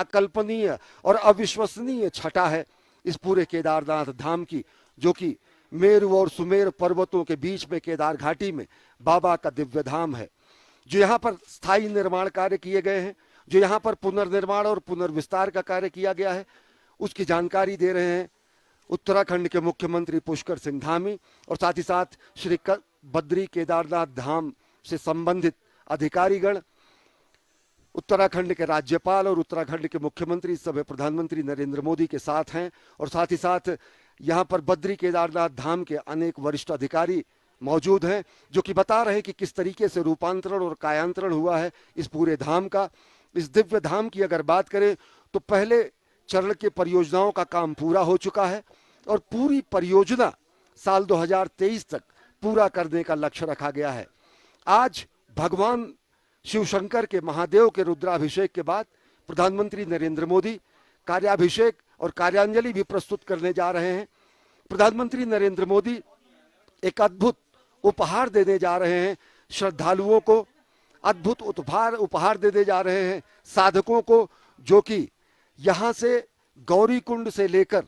अकल्पनीय और अविश्वसनीय छटा है इस पूरे केदारनाथ धाम की, जो कि मेरु और सुमेर पर्वतों के बीच में केदार घाटी में बाबा का दिव्य धाम है। जो यहाँ पर स्थायी निर्माण कार्य किए गए हैं, जो यहाँ पर पुनर्निर्माण और पुनर्विस्तार का कार्य किया गया है, उसकी जानकारी दे रहे हैं उत्तराखंड के मुख्यमंत्री पुष्कर सिंह धामी और साथ ही साथ श्री बद्री केदारनाथ धाम से संबंधित अधिकारीगण, उत्तराखंड के राज्यपाल और उत्तराखंड के मुख्यमंत्री इस समय प्रधानमंत्री नरेंद्र मोदी के साथ हैं। और साथ ही साथ यहाँ पर बद्री केदारनाथ धाम के अनेक वरिष्ठ अधिकारी मौजूद हैं, जो कि बता रहे हैं कि किस तरीके से रूपांतरण और कायांतरण हुआ है इस पूरे धाम का। इस दिव्य धाम की अगर बात करें तो पहले चरण के परियोजनाओं का काम पूरा हो चुका है और पूरी परियोजना साल 2023 तक पूरा करने का लक्ष्य रखा गया है। आज भगवान शिव शंकर के महादेव के रुद्राभिषेक के बाद प्रधानमंत्री नरेंद्र मोदी कार्याभिषेक और कार्यांजलि भी प्रस्तुत करने जा रहे हैं। प्रधानमंत्री नरेंद्र मोदी एक अद्भुत उपहार देने जा रहे हैं श्रद्धालुओं को, अद्भुत उपहार देने जा रहे हैं साधकों को, जो कि यहां से गौरीकुंड से लेकर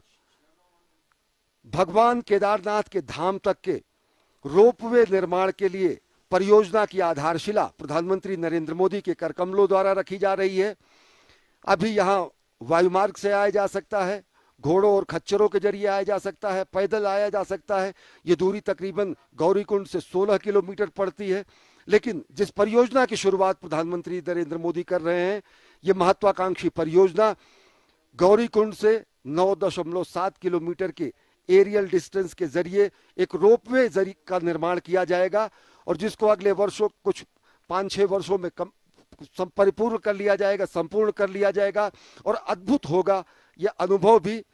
भगवान केदारनाथ के धाम तक के रोपवे निर्माण के लिए परियोजना की आधारशिला प्रधानमंत्री नरेंद्र मोदी के करकमलों द्वारा रखी जा रही है। अभी यहां वायुमार्ग से आया जा सकता है, घोड़ों और खच्चरों के जरिए आया जा सकता है, पैदल आया जा सकता है। ये दूरी तकरीबन गौरीकुंड से 16 किलोमीटर पड़ती है। लेकिन जिस परियोजना की शुरुआत प्रधानमंत्री नरेंद्र मोदी कर रहे हैं, ये महत्वाकांक्षी परियोजना गौरीकुंड से 9.7 किलोमीटर के एरियल डिस्टेंस के जरिए एक रोपवे का निर्माण किया जाएगा और जिसको अगले वर्षों, कुछ 5-6 वर्षों में परिपूर्ण कर लिया जाएगा, संपूर्ण कर लिया जाएगा। और अद्भुत होगा यह अनुभव भी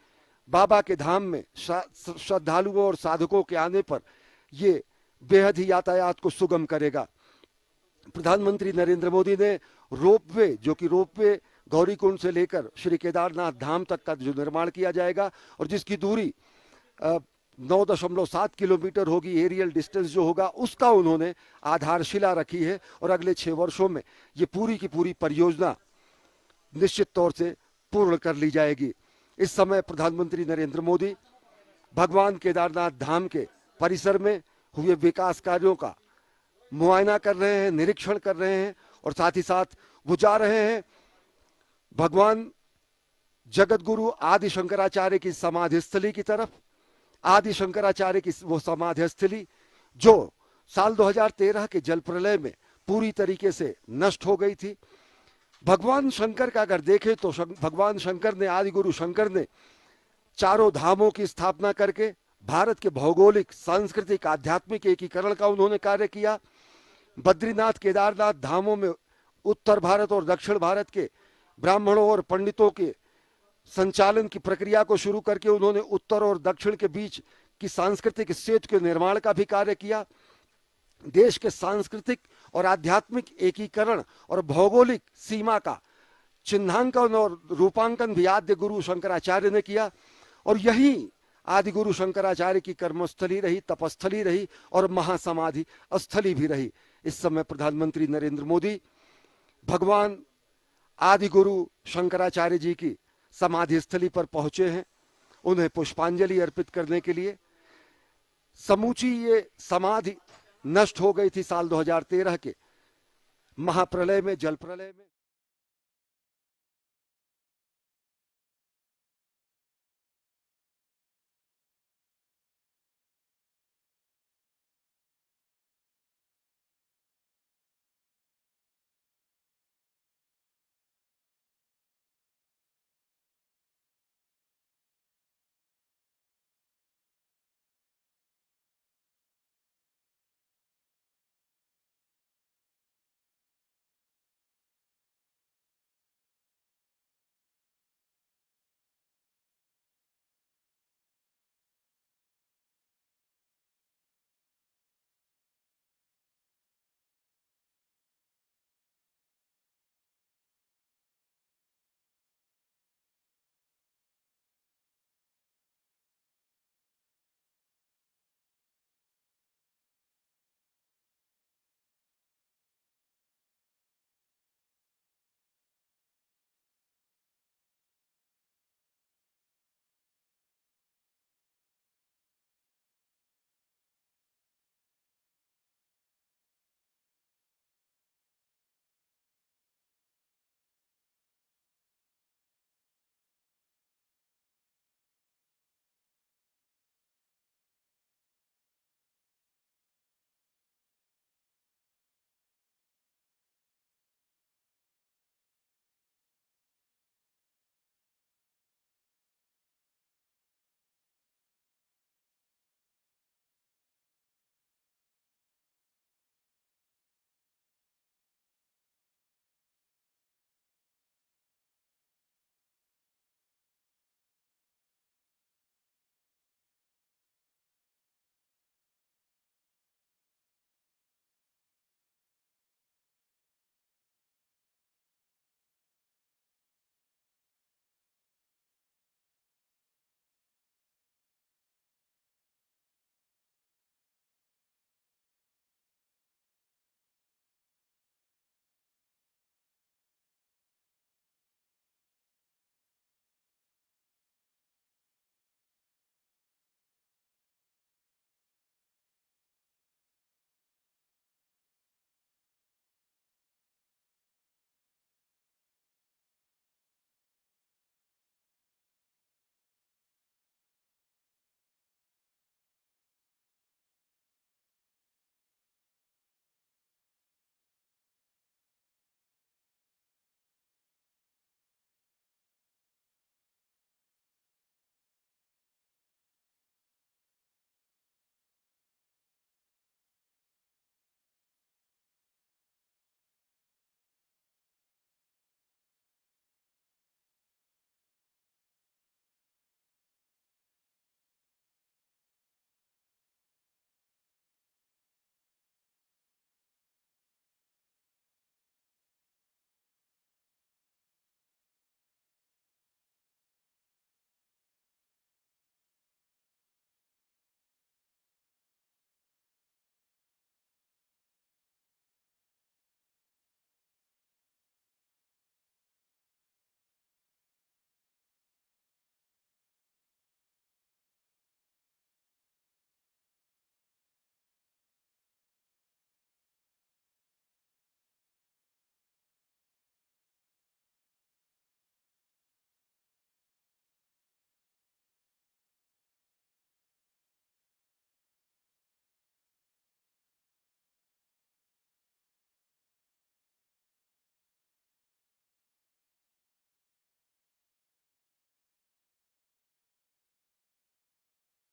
बाबा के धाम में श्रद्धालुओं और साधकों के आने पर ये बेहद ही यातायात को सुगम करेगा। प्रधानमंत्री नरेंद्र मोदी ने रोपवे, जो कि रोपवे गौरीकुंड से लेकर श्री केदारनाथ धाम तक का जो निर्माण किया जाएगा और जिसकी दूरी 9.7 किलोमीटर होगी, एरियल डिस्टेंस जो होगा उसका उन्होंने आधारशिला रखी है। और अगले 6 वर्षों में ये पूरी की पूरी परियोजना निश्चित तौर से पूर्ण कर ली जाएगी। इस समय प्रधानमंत्री नरेंद्र मोदी भगवान केदारनाथ धाम के परिसर में हुए विकास कार्यों का मुआयना कर रहे हैं, निरीक्षण कर रहे हैं और साथ ही साथ वो जा रहे हैं भगवान जगत गुरु आदि शंकराचार्य की समाधि स्थली की तरफ। आदि शंकराचार्य की वो समाधि स्थली जो साल 2013 के जल प्रलय में पूरी तरीके से नष्ट हो गई थी। भगवान शंकर का अगर देखें तो भगवान शंकर ने, आदि गुरु शंकर ने चारों धामों की स्थापना करके भारत के भौगोलिक, सांस्कृतिक, आध्यात्मिक एकीकरण का उन्होंने कार्य किया। बद्रीनाथ केदारनाथ धामों में उत्तर भारत और दक्षिण भारत के ब्राह्मणों और पंडितों के संचालन की प्रक्रिया को शुरू करके उन्होंने उत्तर और दक्षिण के बीच की सांस्कृतिक सेतु के निर्माण का भी कार्य किया। देश के सांस्कृतिक और आध्यात्मिक एकीकरण और भौगोलिक सीमा का चिन्हांकन और रूपांकन भी आद्य गुरु शंकराचार्य ने किया। और यही आदि गुरु शंकराचार्य की कर्मस्थली रही, तपस्थली रही और महासमाधि स्थली भी रही। इस समय प्रधानमंत्री नरेंद्र मोदी भगवान आदि गुरु शंकराचार्य जी की समाधि स्थली पर पहुंचे हैं उन्हें पुष्पांजलि अर्पित करने के लिए। समूची ये समाधि नष्ट हो गई थी साल 2013 के महाप्रलय में, जल प्रलय में।